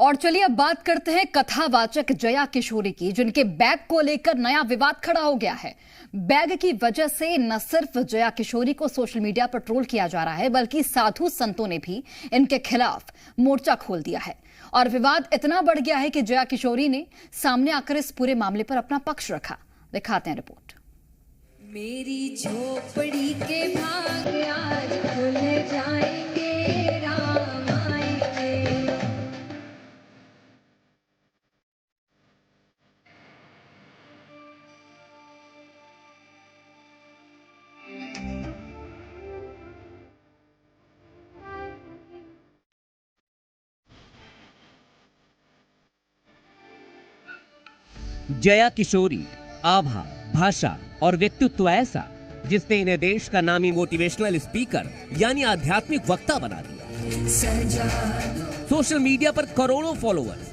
और चलिए अब बात करते हैं कथावाचक जया किशोरी की, जिनके बैग को लेकर नया विवाद खड़ा हो गया है। बैग की वजह से न सिर्फ जया किशोरी को सोशल मीडिया पर ट्रोल किया जा रहा है, बल्कि साधु संतों ने भी इनके खिलाफ मोर्चा खोल दिया है। और विवाद इतना बढ़ गया है कि जया किशोरी ने सामने आकर इस पूरे मामले पर अपना पक्ष रखा। दिखाते हैं रिपोर्ट। मेरी झोपड़ी के भाग आज खुल जाएंगे, राम आएंगे। जया किशोरी आभा, भाषा और व्यक्तित्व ऐसा जिसने इन्हें देश का नामी मोटिवेशनल स्पीकर यानी आध्यात्मिक वक्ता बना दिया। सोशल मीडिया पर करोड़ों फॉलोअर्स,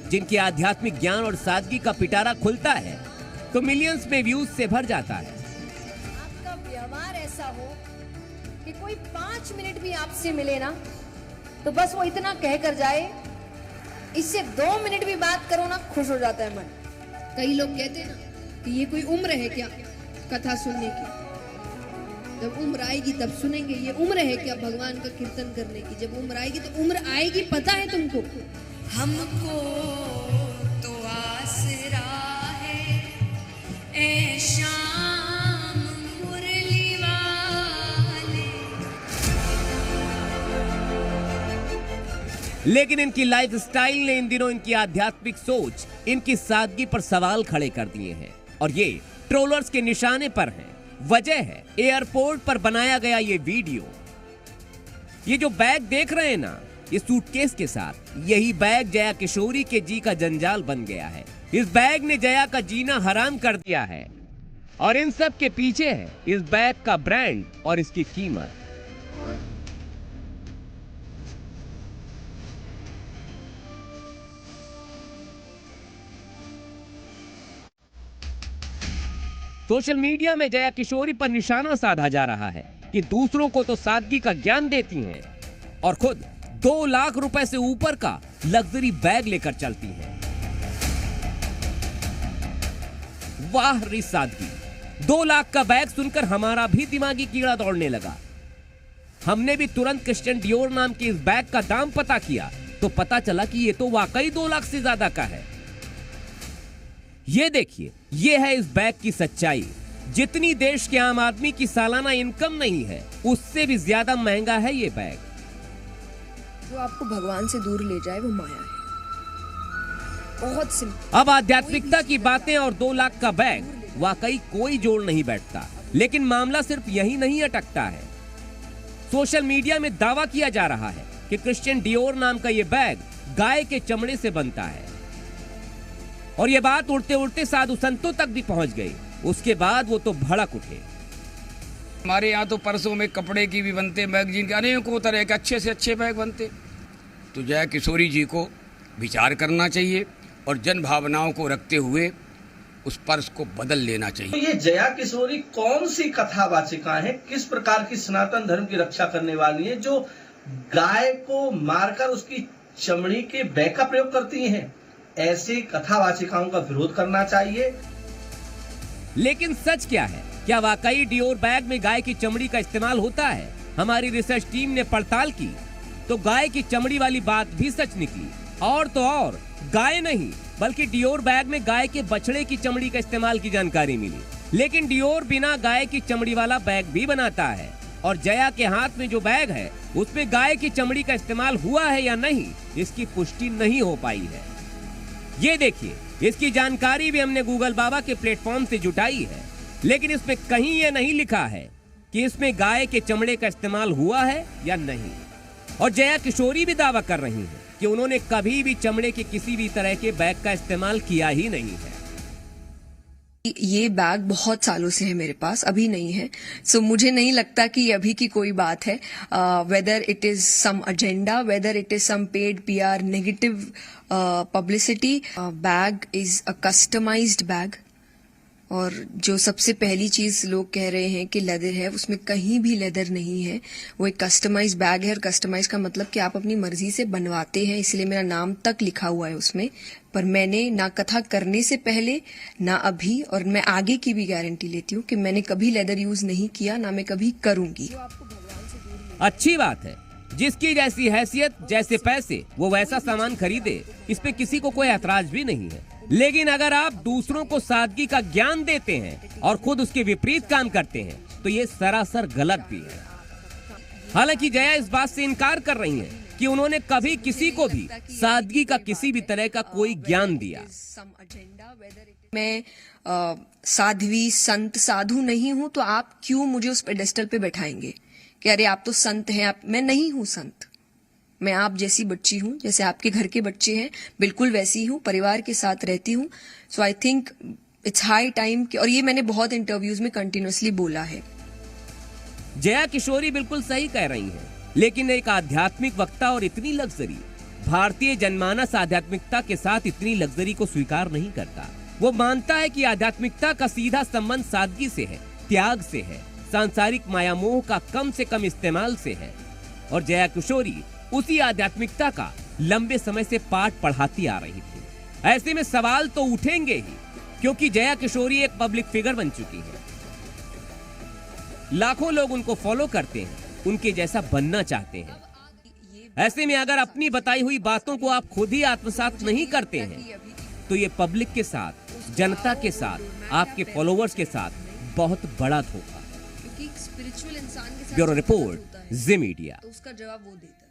जिनके आध्यात्मिक ज्ञान और सादगी का पिटारा खुलता है तो मिलियंस में व्यूज से भर जाता है। आपका व्यवहार ऐसा हो कि कोई 5 मिनट भी आपसे मिले ना तो बस वो इतना कह कर जाए, इससे 2 मिनट भी बात करो ना खुश हो जाता है मन। कई लोग कहते हैं ना कि ये कोई उम्र है क्या कथा सुनने की, जब उम्र आएगी तब सुनेंगे। ये उम्र है क्या भगवान का कीर्तन करने की? जब उम्र आएगी तो उम्र आएगी, पता है तुमको। हमको तो आसरा है ए शाम मुरली वाले। लेकिन इनकी लाइफस्टाइल ने इन दिनों इनकी आध्यात्मिक सोच, इनकी सादगी पर सवाल खड़े कर दिए हैं और ये ट्रोलर्स के निशाने पर हैं। वजह है एयरपोर्ट पर बनाया गया ये वीडियो। ये जो बैग देख रहे हैं ना, ये सूटकेस के साथ, यही बैग जया किशोरी के जी का जंजाल बन गया है। इस बैग ने जया का जीना हराम कर दिया है और इन सब के पीछे है इस बैग का ब्रांड और इसकी कीमत। सोशल मीडिया में जया किशोरी पर निशाना साधा जा रहा है कि दूसरों को तो सादगी का ज्ञान देती हैं और खुद 2 लाख रुपए से ऊपर का लग्जरी बैग लेकर चलती हैं। वाह री सादगी! 2 लाख का बैग सुनकर हमारा भी दिमागी कीड़ा दौड़ने लगा। हमने भी तुरंत क्रिश्चियन डियोर नाम के इस बैग का दाम पता किया तो पता चला कि ये तो वाकई 2 लाख से ज्यादा का है। ये देखिए, ये है इस बैग की सच्चाई। जितनी देश के आम आदमी की सालाना इनकम नहीं है, उससे भी ज्यादा महंगा है ये बैग। जो आपको भगवान से दूर ले जाए वो माया है। बहुत सिंपल। अब आध्यात्मिकता की बातें और 2 लाख का बैग, वाकई कोई जोड़ नहीं बैठता। लेकिन मामला सिर्फ यही नहीं अटकता है। सोशल मीडिया में दावा किया जा रहा है कि क्रिश्चियन डियोर नाम का ये बैग गाय के चमड़े से बनता है और ये बात उड़ते उड़ते साधु संतों तक भी पहुंच गई। उसके बाद वो तो भड़क उठे। हमारे यहाँ तो परसों में कपड़े की भी बनते, मैगजीन के अनेकों तरह के अच्छे से अच्छे बैग बनते। तो जया किशोरी जी को विचार करना चाहिए और जन भावनाओं को रखते हुए उस पर्स को बदल लेना चाहिए। तो ये जया किशोरी कौन सी कथावाचिका है, किस प्रकार की सनातन धर्म की रक्षा करने वाली है, जो गाय को मारकर उसकी चमड़ी के बैग का प्रयोग करती हैं? ऐसी कथावाचिकाओं का विरोध करना चाहिए। लेकिन सच क्या है? क्या वाकई डियोर बैग में गाय की चमड़ी का इस्तेमाल होता है? हमारी रिसर्च टीम ने पड़ताल की तो गाय की चमड़ी वाली बात भी सच निकली। और तो और, गाय नहीं बल्कि डियोर बैग में गाय के बछड़े की चमड़ी का इस्तेमाल की जानकारी मिली। लेकिन डियोर बिना गाय की चमड़ी वाला बैग भी बनाता है और जया के हाथ में जो बैग है उसमें गाय की चमड़ी का इस्तेमाल हुआ है या नहीं, इसकी पुष्टि नहीं हो पाई है। ये देखिए, इसकी जानकारी भी हमने गूगल बाबा के प्लेटफॉर्म से जुटाई है, लेकिन इसमें कहीं यह नहीं लिखा है कि इसमें गाय के चमड़े का इस्तेमाल हुआ है या नहीं। और जया किशोरी भी दावा कर रही है कि उन्होंने कभी भी चमड़े के किसी भी तरह के बैग का इस्तेमाल किया ही नहीं है। ये बैग बहुत सालों से है मेरे पास, अभी नहीं है। सो मुझे नहीं लगता कि ये अभी की कोई बात है। Whether it is some agenda, whether it is some paid PR negative publicity, bag is a customised bag और जो सबसे पहली चीज लोग कह रहे हैं कि लेदर है, उसमें कहीं भी लेदर नहीं है। वो एक कस्टमाइज बैग है, और कस्टमाइज का मतलब कि आप अपनी मर्जी से बनवाते हैं, इसलिए मेरा नाम तक लिखा हुआ है उसमें। पर मैंने ना कथा करने से पहले, ना अभी, और मैं आगे की भी गारंटी लेती हूँ कि मैंने कभी लेदर यूज नहीं किया, ना मैं कभी करूंगी। अच्छी बात है, जिसकी जैसी हैसियत जैसे पैसे वो वैसा सामान खरीदे, इस पे किसी को कोई ऐतराज भी नहीं है। लेकिन अगर आप दूसरों को सादगी का ज्ञान देते हैं और खुद उसके विपरीत काम करते हैं तो ये सरासर गलत भी है। हालांकि जया इस बात से इनकार कर रही हैं कि उन्होंने कभी किसी को भी सादगी का किसी भी तरह का कोई ज्ञान दिया। मैं साध्वी संत साधु नहीं हूं, तो आप क्यों मुझे उस पेडेस्टल पे बैठाएंगे कि अरे आप तो संत हैं। आप, मैं नहीं हूं संत, मैं आप जैसी बच्ची हूँ, जैसे आपके घर के बच्चे हैं बिल्कुल वैसी हूँ, परिवार के साथ रहती हूँ। So I think it's high time, और ये मैंने बहुत इंटरव्यूज में कंटिन्यूअसली बोला है। जया किशोरी बिल्कुल सही कह रही हैं, लेकिन एक आध्यात्मिक वक्ता और इतनी लग्जरी, भारतीय जनमानस आध्यात्मिकता के साथ इतनी लग्जरी को स्वीकार नहीं करता। वो मानता है कि आध्यात्मिकता का सीधा संबंध सादगी से है, त्याग से है, सांसारिक माया मोह का कम से कम इस्तेमाल से है। और जया किशोरी उसी आध्यात्मिकता का लंबे समय से पाठ पढ़ाती आ रही थी। ऐसे में सवाल तो उठेंगे ही, क्योंकि जया किशोरी एक पब्लिक फिगर बन चुकी है। लाखों लोग उनको फॉलो करते हैं, उनके जैसा बनना चाहते हैं। ऐसे में अगर अपनी बताई हुई बातों को आप खुद ही आत्मसात नहीं करते हैं तो ये पब्लिक के साथ, जनता के साथ, आपके फॉलोवर्स के साथ बहुत बड़ा धोखा। क्योंकि स्पिरिचुअल इंसान के साथ ब्यूरो रिपोर्ट, जी मीडिया। तो उसका जवाब वो देता है।